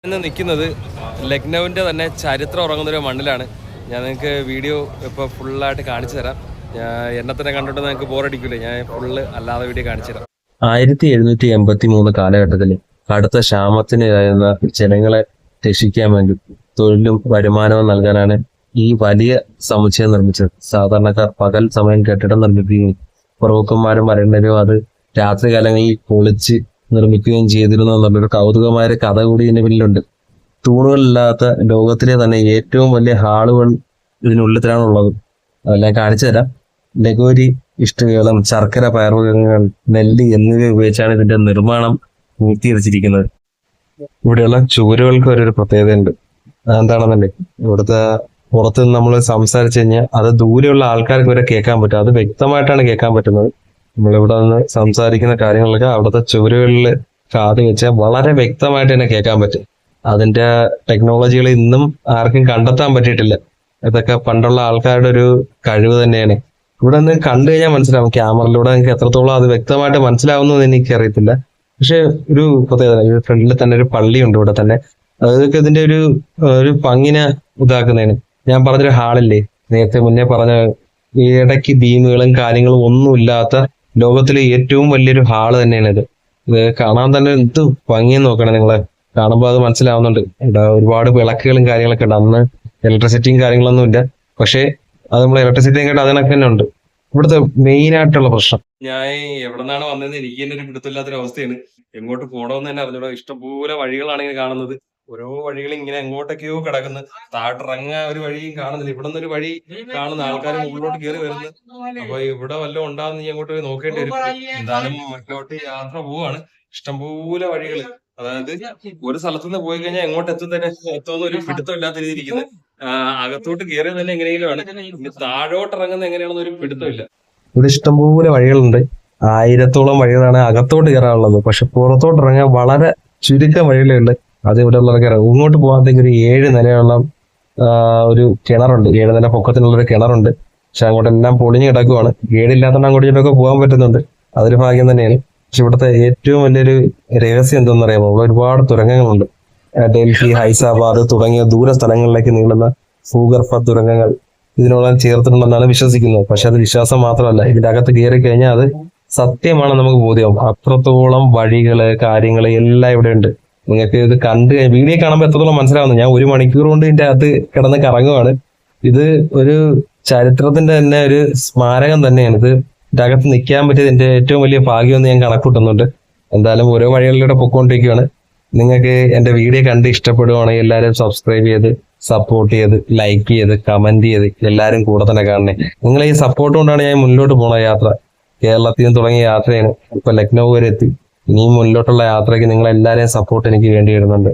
ഇന്ന് നിൽക്കുന്നത് ലക്നൌവിൻ്റെ തന്നെ ചരിത്രം ഉറങ്ങുന്നൊരു മണ്ണിലാണ്. ഞാൻ നിങ്ങൾക്ക് വീഡിയോ ഇപ്പോൾ ഫുള്ളായിട്ട് കാണിച്ചു തരാം. എന്നെ തന്നെ കണ്ടിട്ട് നിങ്ങൾക്ക് ബോറടിക്കില്ല, ഞാൻ ഫുള്ള് അല്ലാതെ വീഡിയോ കാണിച്ചു തരാം. 1783 കാലഘട്ടത്തിൽ കടുത്ത ക്ഷാമത്തിനിടയുന്ന ജനങ്ങളെ രക്ഷിക്കാൻ വേണ്ടി തൊഴിലും വരുമാനവും നൽകാനാണ് ഈ വലിയ സമുച്ചയം നിർമ്മിച്ചത്. സാധാരണക്കാർ പകൽ സമയം കെട്ടിടം നിർമ്മിക്കുകയും പ്രഭുക്കന്മാരും വരേണ്ടവരും അത് രാത്രികാലങ്ങളിൽ പൊളിച്ച് നിർമ്മിക്കുകയും ചെയ്തിരുന്നു എന്നുള്ളൊരു കൗതുകമായ കഥ കൂടി ഇതിന്റെ പിന്നിലുണ്ട്. തൂണുകളില്ലാത്ത ലോകത്തിലെ തന്നെ ഏറ്റവും വലിയ ഹാളുകൾ ഇതിനുള്ളിൽ തന്നെയാണുള്ളത്. അതെല്ലാം കാണിച്ചു തരാം. ലഗോരി ഇഷ്ടികകളും ശർക്കര പയർവർഗ്ഗങ്ങൾ, നെല്ല് എന്നിവ ഉപയോഗിച്ചാണ് ഇതിന്റെ നിർമ്മാണം പൂർത്തീകരിച്ചിരിക്കുന്നത്. ഇവിടെയുള്ള ചുവരുകൾക്ക് ഒരു പ്രത്യേകതയുണ്ട്. അതെന്താണെന്നല്ലേ, ഇവിടുത്തെ പുറത്ത് നിന്ന് നമ്മൾ സംസാരിച്ചു കഴിഞ്ഞാൽ അത് ദൂരെയുള്ള ആൾക്കാർക്ക് വരെ കേൾക്കാൻ പറ്റും. അത് വ്യക്തമായിട്ടാണ് കേൾക്കാൻ പറ്റുന്നത്. നമ്മളിവിടെ നിന്ന് സംസാരിക്കുന്ന കാര്യങ്ങളൊക്കെ അവിടുത്തെ ചുവരുകളിൽ കാത് വെച്ചാൽ വളരെ വ്യക്തമായിട്ട് തന്നെ കേൾക്കാൻ പറ്റും. അതിന്റെ ടെക്നോളജികൾ ഇന്നും ആർക്കും കണ്ടെത്താൻ പറ്റിയിട്ടില്ല. ഇതൊക്കെ പണ്ടുള്ള ആൾക്കാരുടെ ഒരു കഴിവ് തന്നെയാണ്. ഇവിടെ നിന്ന് കണ്ടു കഴിഞ്ഞാൽ മനസ്സിലാവും. ക്യാമറയിലൂടെ നിങ്ങൾക്ക് എത്രത്തോളം അത് വ്യക്തമായിട്ട് മനസ്സിലാവുന്നു എന്ന് എനിക്കറിയത്തില്ല. പക്ഷെ ഒരു പ്രത്യേകത, ഈ ഫ്രണ്ടിൽ തന്നെ ഒരു പള്ളിയുണ്ട് ഇവിടെ തന്നെ. അതൊക്കെ ഇതിന്റെ ഒരു ഭംഗിനെ ഇതാക്കുന്നതാണ്. ഞാൻ പറഞ്ഞൊരു ഹാളില്ലേ, നേരത്തെ മുന്നേ പറഞ്ഞ ഈ ഇടയ്ക്ക് ബീമുകളും കാര്യങ്ങളും ഒന്നുമില്ലാത്ത ലോകത്തിലെ ഏറ്റവും വലിയൊരു ഹാള് തന്നെയാണ് ഇത്. ഇത് കാണാൻ തന്നെ എന്ത് ഭംഗിയെന്ന് നോക്കണം. നിങ്ങളെ കാണുമ്പോൾ അത് മനസ്സിലാവുന്നുണ്ട്. ഇവിടെ ഒരുപാട് വിളക്കുകളും കാര്യങ്ങളൊക്കെ ഉണ്ട്. അന്ന് ഇലക്ട്രിസിറ്റിയും കാര്യങ്ങളൊന്നും ഇല്ല. പക്ഷേ അത് നമ്മൾ ഇലക്ട്രിസിറ്റിയും കേട്ട് അതിനൊക്കെ തന്നെ ഉണ്ട്. ഇവിടുത്തെ മെയിൻ ആയിട്ടുള്ള പ്രശ്നം, ഞാൻ എവിടെ നിന്നാണ് വന്നതെന്ന് എനിക്ക് തന്നെ ഒരു പിടുത്തമില്ലാത്തൊരു അവസ്ഥയാണ്. എങ്ങോട്ട് പോകണമെന്ന് തന്നെ അറിഞ്ഞൂടാ. ഇഷ്ടംപോലെ വഴികളാണ് ഇങ്ങനെ കാണുന്നത്. ഓരോ വഴികൾ ഇങ്ങനെ എങ്ങോട്ടൊക്കെയോ കിടക്കുന്നു. താഴത്തിറങ്ങാൻ ഒരു വഴിയും കാണുന്നില്ല. ഇവിടെ നിന്ന് ഒരു വഴി കാണുന്ന ആൾക്കാർ മുകളിലോട്ട് കയറി വരുന്നു. അപ്പൊ ഇവിടെ വല്ലതും ഉണ്ടാകുന്ന നീ അങ്ങോട്ട് നോക്കേണ്ടി വരും. എന്തായാലും മുകളിലോട്ട് യാത്ര പോവാണ്. ഇഷ്ടംപോലെ വഴികൾ, അതായത് ഒരു സ്ഥലത്തുനിന്ന് പോയി കഴിഞ്ഞാൽ എങ്ങോട്ട് എത്തുമെന്ന് ഒരു പിടുത്തമില്ലാത്ത രീതിയിൽ ഇരിക്കുന്നത്. അകത്തോട്ട് കയറിയത് തന്നെ എങ്ങനെയെങ്കിലുമാണ്. ഇനി താഴോട്ട് ഇറങ്ങുന്നത് എങ്ങനെയാണെന്ന് ഒരു പിടുത്തമില്ല. ഇവിടെ ഇഷ്ടംപോലെ വഴികളുണ്ട്. 1000-ഓളം വഴികളാണ് അകത്തോട്ട് കയറാനുള്ളത്. പക്ഷെ പുറത്തോട്ട് ഇറങ്ങാൻ വളരെ ചുരുക്കം വഴികളുണ്ട്. അത് ഇവിടെ ഉള്ളവർക്ക് ഇറങ്ങും. ഇങ്ങോട്ട് പോകാത്തേക്ക് ഒരു 7 നിലയുള്ള ഒരു കിണറുണ്ട്. 7 നില പൊക്കത്തിനുള്ളൊരു കിണറുണ്ട്. പക്ഷെ അങ്ങോട്ട് എല്ലാം പൊളിഞ്ഞു കിടക്കുവാണ്. ഗേഡില്ലാത്തതുകൊണ്ട് അങ്ങോട്ട് ഇങ്ങോട്ടൊക്കെ പോകാൻ പറ്റുന്നുണ്ട്. അതൊരു ഭാഗ്യം തന്നെയാണ്. പക്ഷെ ഇവിടുത്തെ ഏറ്റവും വലിയൊരു രഹസ്യം എന്തെന്ന് അറിയാമോ, ഇവിടെ ഒരുപാട് തുരങ്കങ്ങളുണ്ട്. ഡൽഹി, ഹൈദരാബാദ് തുടങ്ങിയ ദൂര സ്ഥലങ്ങളിലേക്ക് നീളുന്ന ഭൂഗർഭ തുരങ്കങ്ങൾ ഇതിനോളം ചേർത്തിട്ടുണ്ടെന്നാണ് വിശ്വസിക്കുന്നത്. പക്ഷെ അത് വിശ്വാസം മാത്രമല്ല, ഇതിന്റെ അകത്ത് കയറി കഴിഞ്ഞാൽ അത് സത്യമാണ് നമുക്ക് ബോധ്യമാവും. അത്രത്തോളം വഴികള് കാര്യങ്ങള് എല്ലാം ഇവിടെ ഉണ്ട്. നിങ്ങൾക്ക് ഇത് കണ്ട് വീഡിയോ കാണുമ്പോൾ എത്രത്തോളം മനസ്സിലാവുന്നു. ഞാൻ 1 മണിക്കൂർ കൊണ്ട് ഇതിന്റെ അകത്ത് കിടന്ന് കറങ്ങുവാണ്. ഇത് ഒരു ചരിത്രത്തിന്റെ തന്നെ ഒരു സ്മാരകം തന്നെയാണ്. ഇതിന്റെ അകത്ത് നിൽക്കാൻ പറ്റിയത് എന്റെ ഏറ്റവും വലിയ ഭാഗ്യമെന്ന് ഞാൻ കണക്കൂട്ടുന്നുണ്ട്. എന്തായാലും ഓരോ വഴികളിലൂടെ പൊക്കോണ്ടിരിക്കുകയാണ്. നിങ്ങൾക്ക് എന്റെ വീഡിയോ കണ്ട് ഇഷ്ടപ്പെടുവാണെങ്കിൽ എല്ലാവരും സബ്സ്ക്രൈബ് ചെയ്ത് സപ്പോർട്ട് ചെയ്ത് ലൈക്ക് ചെയ്ത് കമന്റ് ചെയ്ത് എല്ലാവരും കൂടെ തന്നെ കാണണേ. നിങ്ങൾ ഈ സപ്പോർട്ട് കൊണ്ടാണ് ഞാൻ മുന്നോട്ട് പോണ യാത്ര. കേരളത്തിൽ നിന്ന് തുടങ്ങിയ യാത്രയാണ്. ഇപ്പൊ ലക്നൗ വരെ എത്തി. ഇനിയും മുന്നോട്ടുള്ള യാത്രയ്ക്ക് നിങ്ങൾ എല്ലാവരെയും സപ്പോർട്ട് എനിക്ക് വേണ്ടി വരുന്നുണ്ട്.